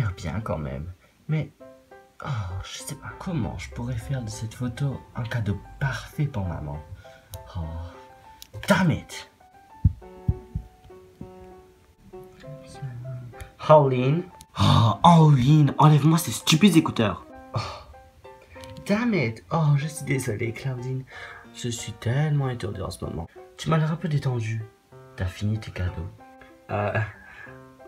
l'air bien quand même. Mais, oh, je sais pas comment je pourrais faire de cette photo un cadeau parfait pour maman. Oh, damn it! Howlin'. Oh, Howlin', enlève-moi ces stupides écouteurs. Damn it! Oh, je suis désolé, Claudine. Je suis tellement étourdi en ce moment. Tu m'as l'air un peu détendu. T'as fini tes cadeaux?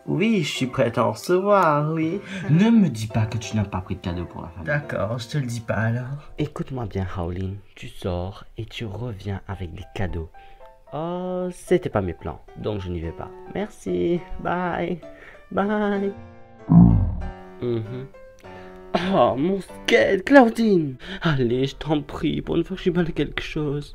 Oui, je suis prête à en recevoir, oui. Ne me dis pas que tu n'as pas pris de cadeau pour la famille. D'accord, je te le dis pas alors. Écoute-moi bien, Howlin'. Tu sors et tu reviens avec des cadeaux. Oh, c'était pas mes plans, donc je n'y vais pas. Merci. Bye. Bye. Oh, mon skate, Claudine. Allez, je t'en prie, pour une fois que je suis mal à quelque chose.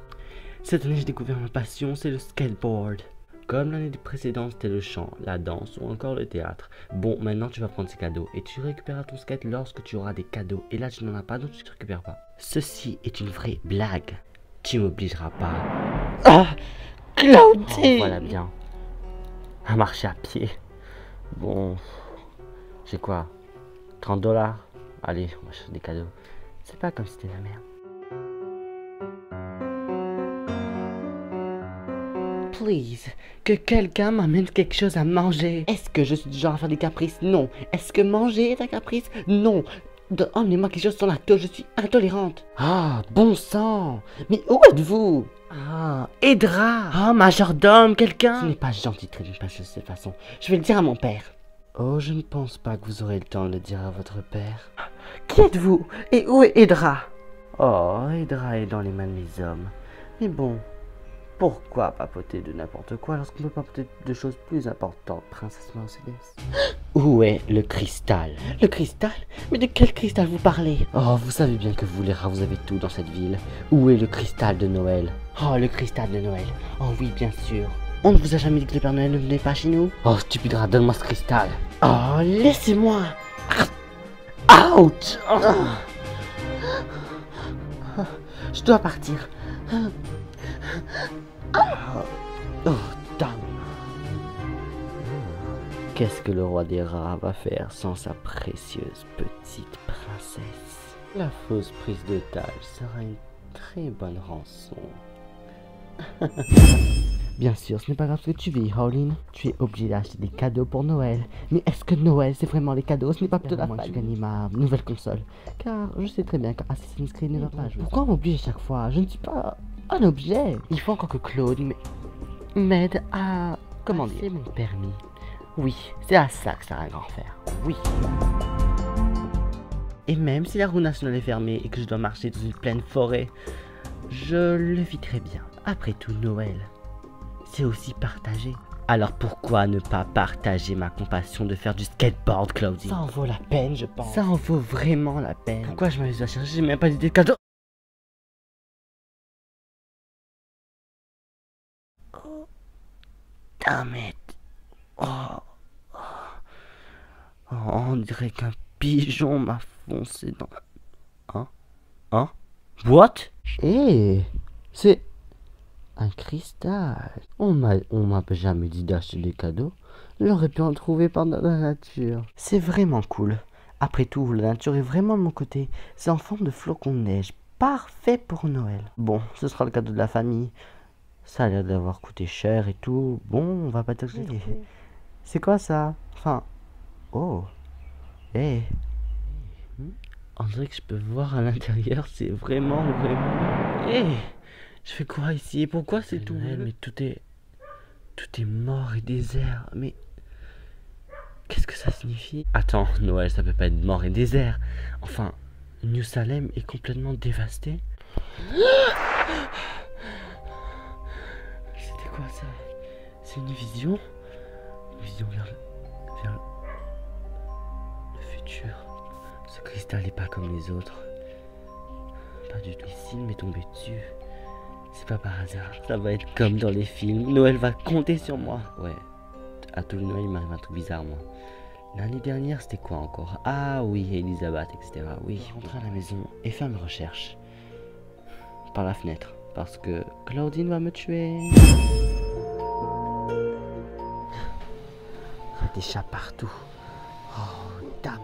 Cette année, j'ai découvert ma passion, c'est le skateboard. Comme l'année précédente, c'était le chant, la danse ou encore le théâtre. Bon, maintenant, tu vas prendre ces cadeaux et tu récupéreras ton skate lorsque tu auras des cadeaux. Et là, tu n'en as pas, donc tu ne récupères pas. Ceci est une vraie blague. Tu m'obligeras pas. Ah, Claudine! Oh, voilà bien. À marcher à pied. Bon, j'ai quoi? 30 $? Allez, on va chercher des cadeaux. C'est pas comme si c'était la merde. Please, que quelqu'un m'amène quelque chose à manger. Est-ce que je suis du genre à faire des caprices? Non. Est-ce que manger est un caprice? Non. Emmenez-moi quelque chose sans lactose, je suis intolérante. Ah, bon sang. Mais où êtes-vous? Ah, Edra. Ah, majordome, quelqu'un. Ce n'est pas gentil de traiter une page de cette façon. Je vais le dire à mon père. Oh, je ne pense pas que vous aurez le temps de le dire à votre père. Qui êtes-vous? Et où est Edra? Oh, Edra est dans les mains de mes hommes. Mais bon, pourquoi papoter de n'importe quoi lorsqu'on peut papoter de choses plus importantes, princesse Mercedes? Où est le cristal? Le cristal? Mais de quel cristal vous parlez? Oh, vous savez bien que vous, les rats, vous avez tout dans cette ville. Où est le cristal de Noël? Oh, le cristal de Noël. Oh oui, bien sûr. On ne vous a jamais dit que le Père Noël ne venait pas chez nous? Oh, stupide rat, donne-moi ce cristal. Oh, laissez-moi. Ouch! Je dois partir. Oh, damn. Qu'est-ce que le roi des rats va faire sans sa précieuse petite princesse? La fausse prise d'otage sera une très bonne rançon. Bien sûr, ce n'est pas grave ce que tu vis, Howlin'. Tu es obligé d'acheter des cadeaux pour Noël. Mais est-ce que Noël, c'est vraiment les cadeaux? Ce n'est pas plutôt la famille. Je gagne ma nouvelle console. Car je sais très bien qu'Assassin's Creed ne va pas jouer. Pourquoi m'obliger chaque fois? Je ne suis pas un objet. Il faut encore que Claude m'aide à... Comment dire? C'est mon permis. Oui, c'est à ça que ça a un grand faire. Oui. Et même si la route nationale est fermée et que je dois marcher dans une pleine forêt, je le vis très bien. Après tout, Noël, c'est aussi partager. Alors pourquoi ne pas partager ma compassion de faire du skateboard, Claudine? Ça en vaut la peine, je pense. Ça en vaut vraiment la peine. Pourquoi je m'amuse à chercher? J'ai même pas d'idée de cadeau. Oh, damn it. Oh, on dirait qu'un pigeon m'a foncé dans... Hein? What? C'est... un cristal. On m'a jamais dit d'acheter des cadeaux. J'aurais pu en trouver par la nature. C'est vraiment cool. Après tout, la nature est vraiment de mon côté. C'est en forme de flocons de neige. Parfait pour Noël. Bon, ce sera le cadeau de la famille. Ça a l'air d'avoir coûté cher et tout. Bon, on va pas dire que c'est quoi ça? Enfin... Oh. On dirait que je peux voir à l'intérieur. C'est vraiment... Je fais quoi ici? Pourquoi c'est tout? Mais tout est mort et désert. Mais qu'est-ce que ça signifie? Attends, Noël, ça peut pas être mort et désert. Enfin, New Salem est complètement dévasté. C'était quoi ça? C'est une vision? Une vision vers le futur. Ce cristal n'est pas comme les autres. Pas du tout. Ici, il m'est tombé dessus. C'est pas par hasard. Ça va être comme dans les films. Noël va compter sur moi. Ouais. À tous les Noël, il m'arrive un truc bizarre, moi. L'année dernière, c'était quoi encore? Ah oui, Elisabeth, etc. Oui, rentrer à la maison et faire mes recherches. Par la fenêtre. Parce que Claudine va me tuer. Des chats partout. Oh, damn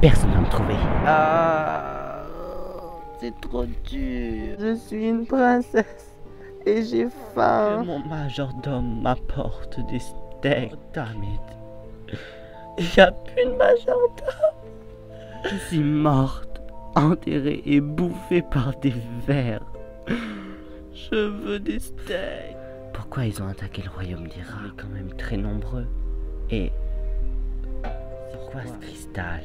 personne va me trouver. Ah, c'est trop dur. Je suis une princesse et j'ai faim. Que mon majordome m'apporte des steaks. Oh, damn it. Il n'y a plus de majordome. Je suis morte, enterrée et bouffée par des vers. Je veux des steaks. Pourquoi ils ont attaqué le royaume d'Ira? On est quand même très nombreux. Et c'est quoi ce cristal?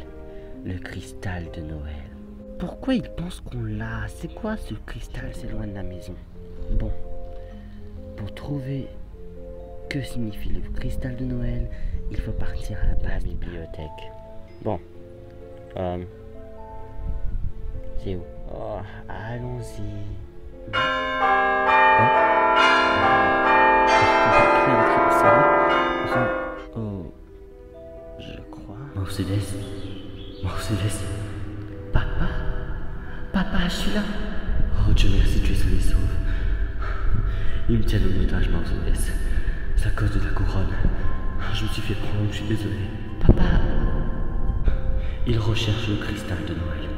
Le cristal de Noël. Pourquoi ils pensent qu'on l'a? C'est quoi ce cristal? C'est loin de la maison. Bon, pour trouver que signifie le cristal de Noël, il faut partir à la bibliothèque. Bon, c'est où? Oh, allons-y. Oh, je crois. Mercedes. Mercedes. Papa? Papa, je suis là. Oh Dieu merci, tu es sauvé, sauve. Ils me tiennent en otage, Mercedes. C'est à cause de la couronne. Je me suis fait prendre, je suis désolé. Papa. Ils recherchent le cristal de Noël.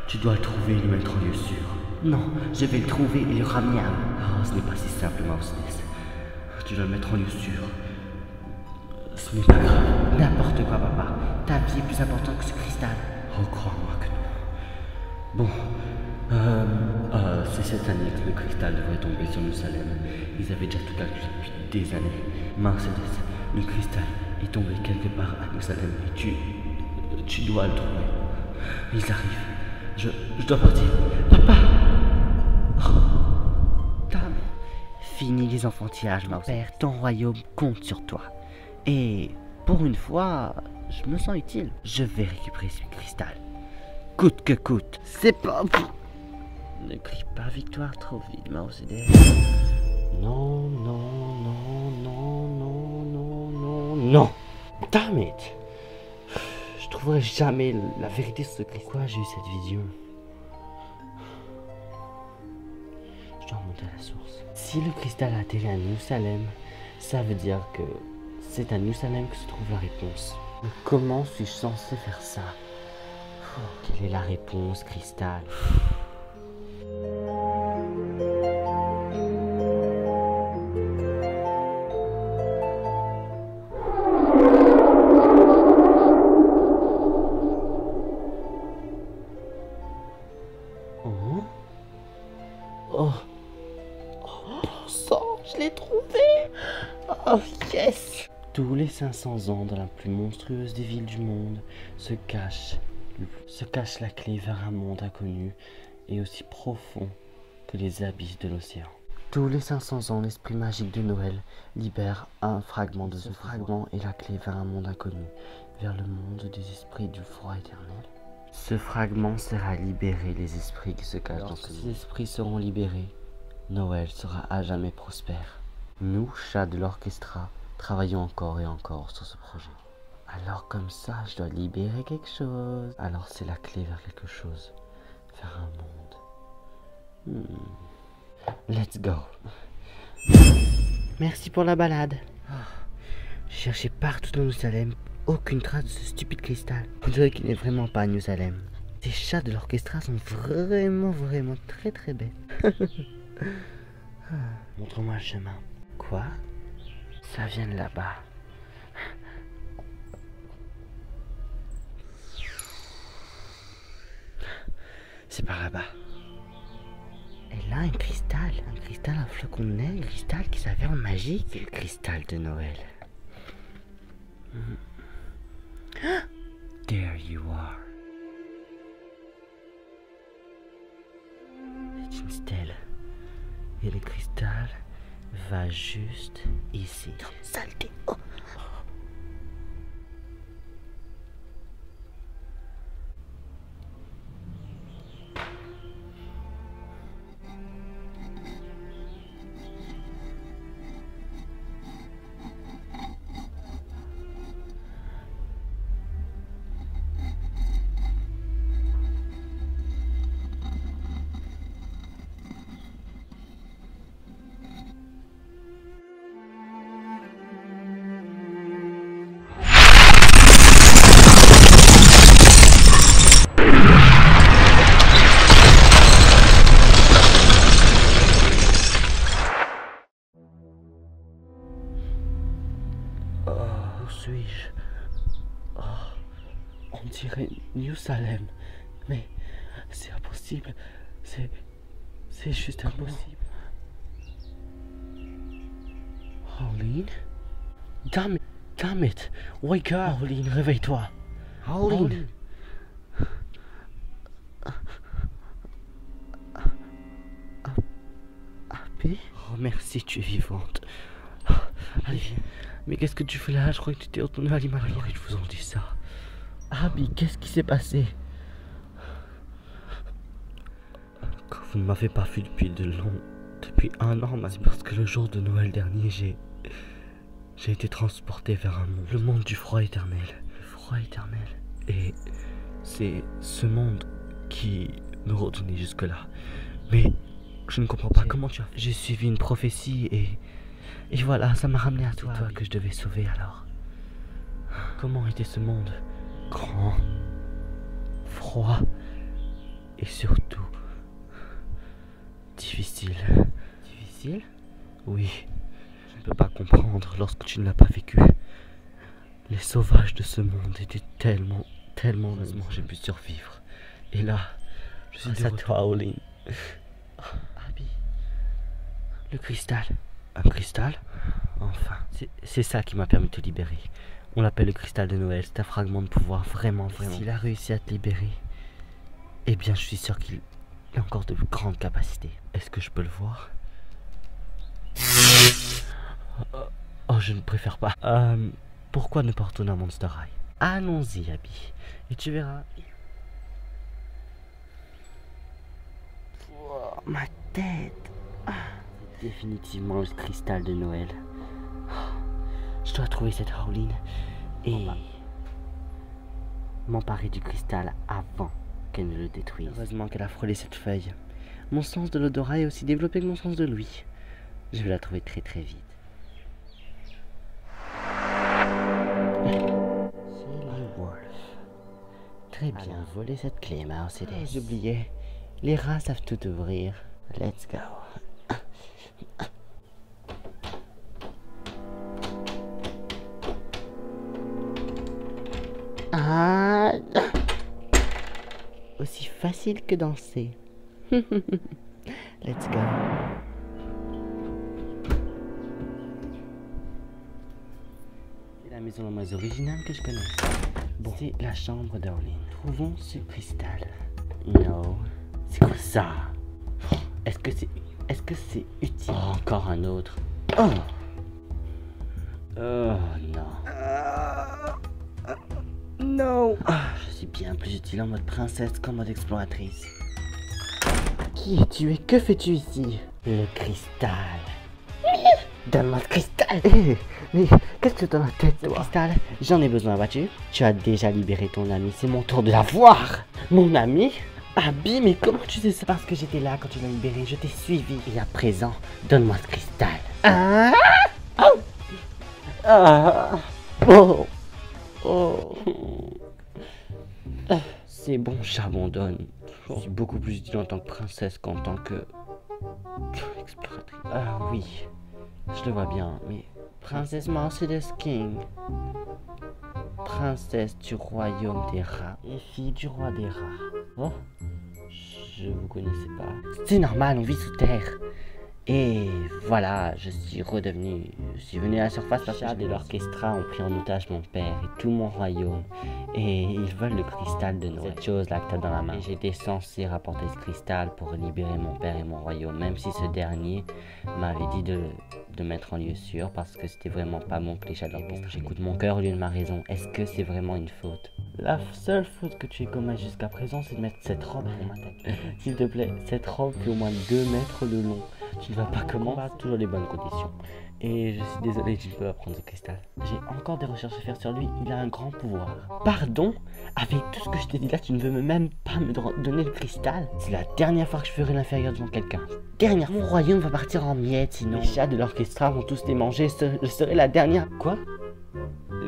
Tu dois le trouver et le mettre en lieu sûr. Non, je vais le trouver et le ramener à eux. Oh, ce n'est pas si simple, Mercedes. Tu dois le mettre en lieu sûr. Ce n'est pas grave. N'importe quoi, papa. Ta vie est plus importante que ce cristal. Oh, crois-moi que non. Bon, c'est cette année que le cristal devrait tomber sur Nous-Salem. Ils avaient déjà tout calculé depuis des années. Mercedes, le cristal est tombé quelque part à Nous-Salem et tu dois le trouver. Ils arrivent. Je dois partir. Papa! Oh. Dame. Fini les enfantillages, mon père. Ton royaume compte sur toi. Et pour une fois, je me sens utile. Je vais récupérer ce cristal. Coûte que coûte. C'est pas... Ne crie pas victoire trop vite, Mercedes. Non, non, non, non, non, non, non, non. Damn it. Je trouverai jamais la vérité sur ce cristal. Pourquoi j'ai eu cette vision? Je dois remonter à la source. Si le cristal a atterri à Nous-Salem, ça veut dire que c'est à Nous-Salem que se trouve la réponse. Mais comment suis-je censé faire ça? Quelle est la réponse, cristal? Oh, bon sang, je l'ai trouvé! Oh yes! Tous les 500 ans, dans la plus monstrueuse des villes du monde, se cache la clé vers un monde inconnu et aussi profond que les abysses de l'océan. Tous les 500 ans, l'esprit magique de Noël libère un fragment de ce fragment et la clé vers un monde inconnu, vers le monde des esprits du froid éternel. Ce fragment sert à libérer les esprits qui se cachent dans ce monde. Ces esprits seront libérés, Noël sera à jamais prospère. Nous, chats de l'orchestra, travaillons encore et encore sur ce projet. Alors comme ça, je dois libérer quelque chose. Alors c'est la clé vers quelque chose, vers un monde. Let's go. Merci pour la balade. J'ai cherché partout dans Nous-Salem, aucune trace de ce stupide cristal. On dirait qu'il n'est vraiment pas à Nous-Salem. Ces chats de l'orchestra sont vraiment très bêtes. Montre-moi le chemin. Quoi? Ça vient de là-bas. C'est par là-bas. Et là, un cristal à flocon de neige, un cristal qui s'avère magique. C'est le cristal de Noël. There you are. C'est une stèle. Et le cristal va juste ici. Non, saleté. Oh. Où suis-je? On dirait New Salem. Mais c'est impossible. C'est juste impossible. Arlene? Damn it! Wake up! Arlene, réveille-toi! Arlene! Abby? Oh merci, tu es vivante. Allez, mais qu'est-ce que tu fais là? Je crois que tu t'es retourné à l'Himalaya. Alors ils vous ont dit ça. Abby, qu'est-ce qui s'est passé? Quand vous ne m'avez pas vu depuis depuis 1 an, c'est parce que le jour de Noël dernier, j'ai été transporté vers un monde, le monde du froid éternel. Le froid éternel. Et c'est ce monde qui me retenait jusque-là. Mais je ne comprends pas comment tu as fait. J'ai suivi une prophétie et voilà, ça m'a ramené à toi. C'est toi que je devais sauver alors. Comment était ce monde? Grand, froid et surtout difficile. Difficile? Oui. Je ne peux pas comprendre lorsque tu ne l'as pas vécu. Les sauvages de ce monde étaient tellement heureusement j'ai pu survivre. Et là, je suis grâce à toi, Arlene. Abby. Le cristal. Un cristal? Enfin, c'est ça qui m'a permis de te libérer. On l'appelle le cristal de Noël. C'est un fragment de pouvoir vraiment. S'il a réussi à te libérer, eh bien je suis sûr qu'il a encore de grandes capacités. Est-ce que je peux le voir? Oh, je ne préfère pas. Pourquoi ne pas retourner à Monster High? Allons-y, Abby. Et tu verras. Oh, ma tête. C'est définitivement le cristal de Noël. Je dois trouver cette Arlene et m'emparer du cristal avant qu'elle ne le détruise. Heureusement qu'elle a frôlé cette feuille. Mon sens de l'odorat est aussi développé que mon sens de l'ouïe. Je vais la trouver très vite. Très bien, voler cette clé, Mercedes. J'oubliais. Les rats savent tout ouvrir. Let's go. Aussi facile que danser. Let's go. C'est la maison la moins originale que je connaisse. Bon, c'est la chambre d'Arlene. Trouvons ce cristal. Non. C'est quoi ça? Est-ce que c'est utile? Oh, encore un autre. Oh non. Non. Je suis bien plus utile en mode princesse qu'en mode exploratrice. Qui es-tu et que fais-tu ici? Le cristal. Donne-moi le cristal. Mais qu'est-ce que tu as dans la tête, le cristal? J'en ai besoin, vois-tu? Tu as déjà libéré ton ami, c'est mon tour de la voir. Mon ami? Abby, mais comment tu sais ça? Parce que j'étais là quand tu l'as libéré, je t'ai suivi. Et à présent, donne-moi ce cristal. C'est bon, j'abandonne. Je suis beaucoup plus utile en tant que princesse qu'en tant que exploratrice. Ah oui, je le vois bien, mais princesse Mercedes King, princesse du royaume des rats et fille du roi des rats. Oh, je vous connaissais pas. C'est normal, on vit sous terre. Et voilà, je suis venu à la surface. Chad et l'orchestra ont pris en otage mon père et tout mon royaume. Et ils veulent le cristal de Noël. Cette chose là que t'as dans la main. Et j'étais censé rapporter ce cristal pour libérer mon père et mon royaume. Même si ce dernier m'avait dit de mettre en lieu sûr parce que c'était vraiment pas mon cliché de l'orchestre. J'écoute mon cœur au lieu de ma raison. Est-ce que c'est vraiment une faute? La seule faute que tu aies commise jusqu'à présent, c'est de mettre cette robe pour m'attaquer. S'il te plaît, cette robe fait au moins 2 mètres de long. Tu ne vas pas combattre toujours les bonnes conditions. Et je suis désolé, tu ne peux pas prendre ce cristal. J'ai encore des recherches à faire sur lui, il a un grand pouvoir. Pardon? Avec tout ce que je t'ai dit là, tu ne veux même pas me donner le cristal? C'est la dernière fois que je ferai l'inférieur devant quelqu'un. Dernière fois, mon royaume va partir en miettes, sinon les chats de l'orchestra vont tous les manger, je serai la dernière. Quoi?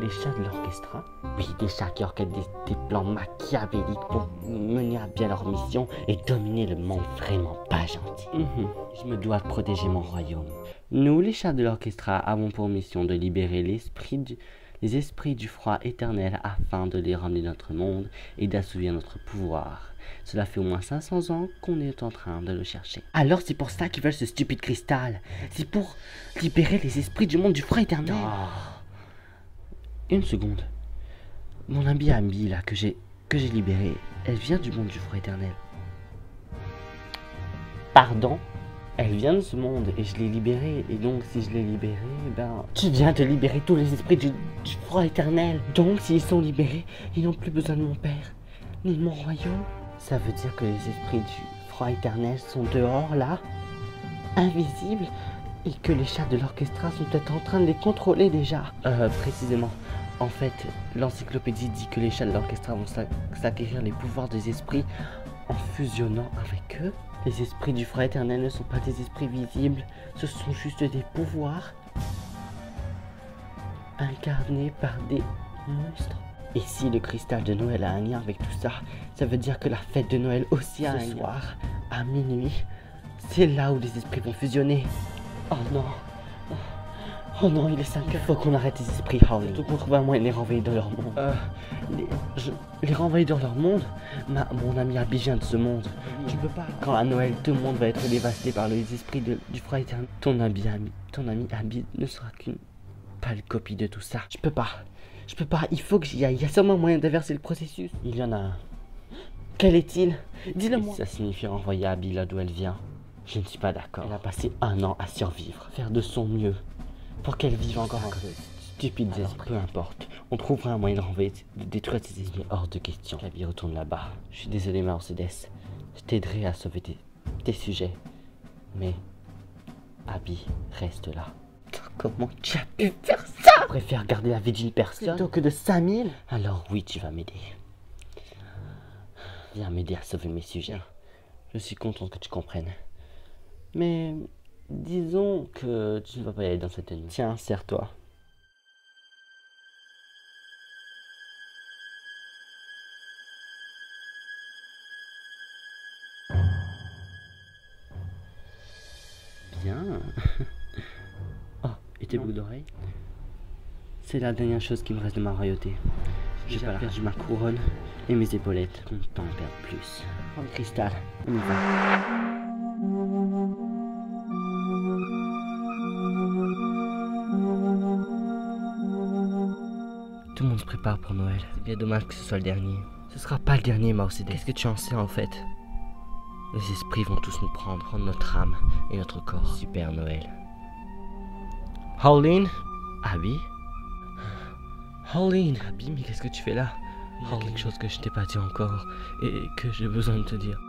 Les chats de l'orchestra? Oui, des chats qui orchestrent des plans machiavéliques pour mener à bien leur mission et dominer le monde, vraiment pas gentil. Je me dois de protéger mon royaume. Nous, les chats de l'orchestra, avons pour mission de libérer les esprits du froid éternel afin de les ramener dans notre monde et d'assouvir notre pouvoir. Cela fait au moins 500 ans qu'on est en train de le chercher. Alors c'est pour ça qu'ils veulent ce stupide cristal. C'est pour libérer les esprits du monde du froid éternel. Oh. Une seconde. Mon amie Abby là que j'ai libérée, elle vient du monde du froid éternel. Pardon? Elle vient de ce monde et je l'ai libérée. Et donc si je l'ai libérée, ben... Tu viens de libérer tous les esprits du froid éternel. Donc s'ils sont libérés, ils n'ont plus besoin de mon père, ni de mon royaume. Ça veut dire que les esprits du froid éternel sont dehors là, invisibles, et que les chats de l'orchestra sont peut-être en train de les contrôler déjà. Précisément. En fait, l'encyclopédie dit que les chats de l'orchestra vont s'acquérir les pouvoirs des esprits en fusionnant avec eux. Les esprits du froid éternel ne sont pas des esprits visibles, ce sont juste des pouvoirs incarnés par des monstres. Et si le cristal de Noël a un lien avec tout ça, ça veut dire que la fête de Noël aussi a un soir, à minuit, c'est là où les esprits vont fusionner. Oh non. Oh non, il est 5 heures. Il faut qu'on arrête les esprits, Howling. Surtout qu'on trouve un moyen de les renvoyer dans leur monde. Les renvoyer dans leur monde? Mon ami Abby vient de ce monde. Tu peux pas. Quand à Noël, tout le monde va être dévasté par les esprits du froid éternel. Ton ami Abby ne sera qu'une pâle copie de tout ça. Je peux pas, il faut que j'y aille. Il y a sûrement moyen d'inverser le processus. Il y en a un. Quel est-il? Dis-le-moi. Ça signifie renvoyer Abby là d'où elle vient. Je ne suis pas d'accord. Elle a passé 1 an à survivre, faire de son mieux pour qu'elle vive encore un peu. Stupides esprits. Peu importe, on trouvera un moyen de renvoyer, de détruire ces esprits. Hors de question. Abby retourne là-bas. Je suis désolé, Mercedes. Je t'aiderai à sauver tes sujets. Mais Abby reste là. Comment tu as pu faire ça? Je préfère garder la vie d'une personne plutôt que de 5000. Alors oui, tu vas m'aider. Viens m'aider à sauver mes sujets. Je suis content que tu comprennes. Mais disons que tu ne vas pas y aller dans cette nuit. Tiens, serre-toi. Bien. Oh, et tes boucles d'oreilles? C'est la dernière chose qui me reste de ma royauté. J'ai perdu ma couronne et mes épaulettes. Content de perdre plus. Oh, le cristal, on y va. Tout le monde se prépare pour Noël. C'est bien dommage que ce soit le dernier. Ce sera pas le dernier, Mercedes. Qu'est-ce que tu en sais en fait? Les esprits vont tous nous prendre notre âme et notre corps. Super Noël. Howling? Abby? Howling? Abby, mais qu'est-ce que tu fais là? Il y a quelque chose que je t'ai pas dit encore et que j'ai besoin de te dire.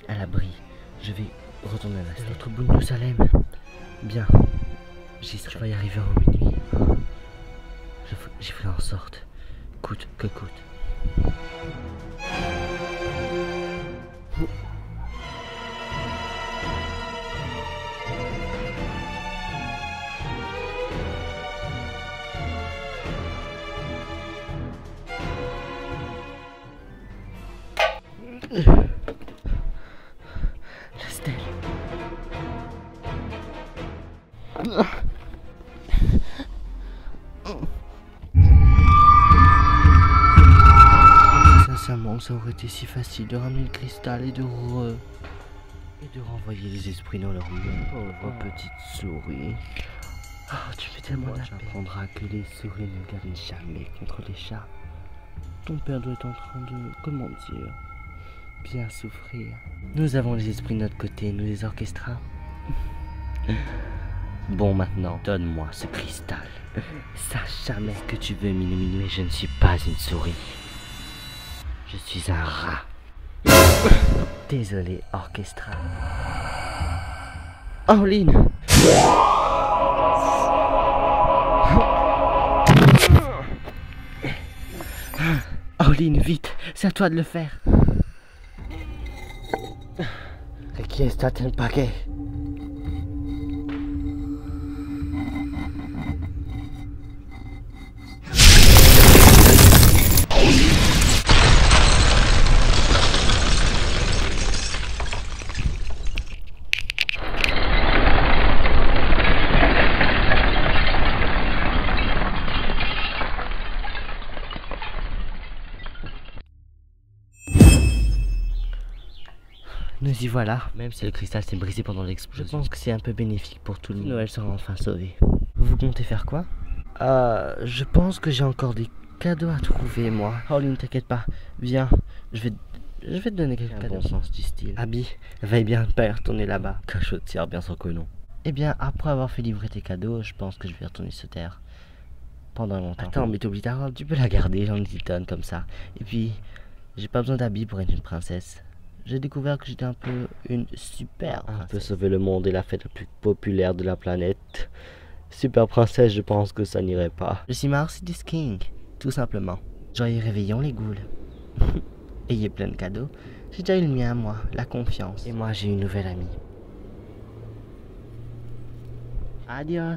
À l'abri, je vais retourner à l'autre bout de New Salem. Bien, j'y serai y arriver au minuit. J'ai fait en sorte, coûte que coûte. La stèle. Sincèrement, ça aurait été si facile de ramener le cristal et de renvoyer les esprits dans leur monde. Pauvre petite souris. Oh, tu fais tellement de la peine. Tu apprendras que les souris ne gagnent jamais contre les chats. Ton père doit être en train de, comment dire, bien souffrir. Nous avons les esprits de notre côté, nous les orchestras. Bon, maintenant, donne-moi ce cristal. Sache jamais ce que tu veux, Minou, mais je ne suis pas une souris. Je suis un rat. Désolé, orchestra. Orline! Orline, vite, c'est à toi de le faire. Richiesta ten paquet. Nous y voilà, même si le cristal s'est brisé pendant l'explosion. Je pense que c'est un peu bénéfique pour tout le monde. Noël sera enfin sauvé. Vous comptez faire quoi? Je pense que j'ai encore des cadeaux à trouver, moi. Orline, t'inquiète pas. Viens, je vais te donner quelques cadeaux. Bon sens du style. Abby, veille bien de pas y retourner là-bas. Cachotière, bien sûr que non. Eh bien, après avoir fait livrer tes cadeaux, je pense que je vais retourner se taire pendant longtemps. Attends, mais t'oublies ta robe, tu peux la garder, j'en ai une tonne comme ça. Et puis, j'ai pas besoin d'habits pour être une princesse. J'ai découvert que j'étais un peu une super princesse. Un peu sauver le monde et la fête la plus populaire de la planète. Super princesse, je pense que ça n'irait pas. Je suis Mercedes King, tout simplement. Joyeux réveillon les ghouls. Ayez plein de cadeaux. J'ai déjà eu le mien, moi, la confiance. Et moi, j'ai une nouvelle amie. Adios.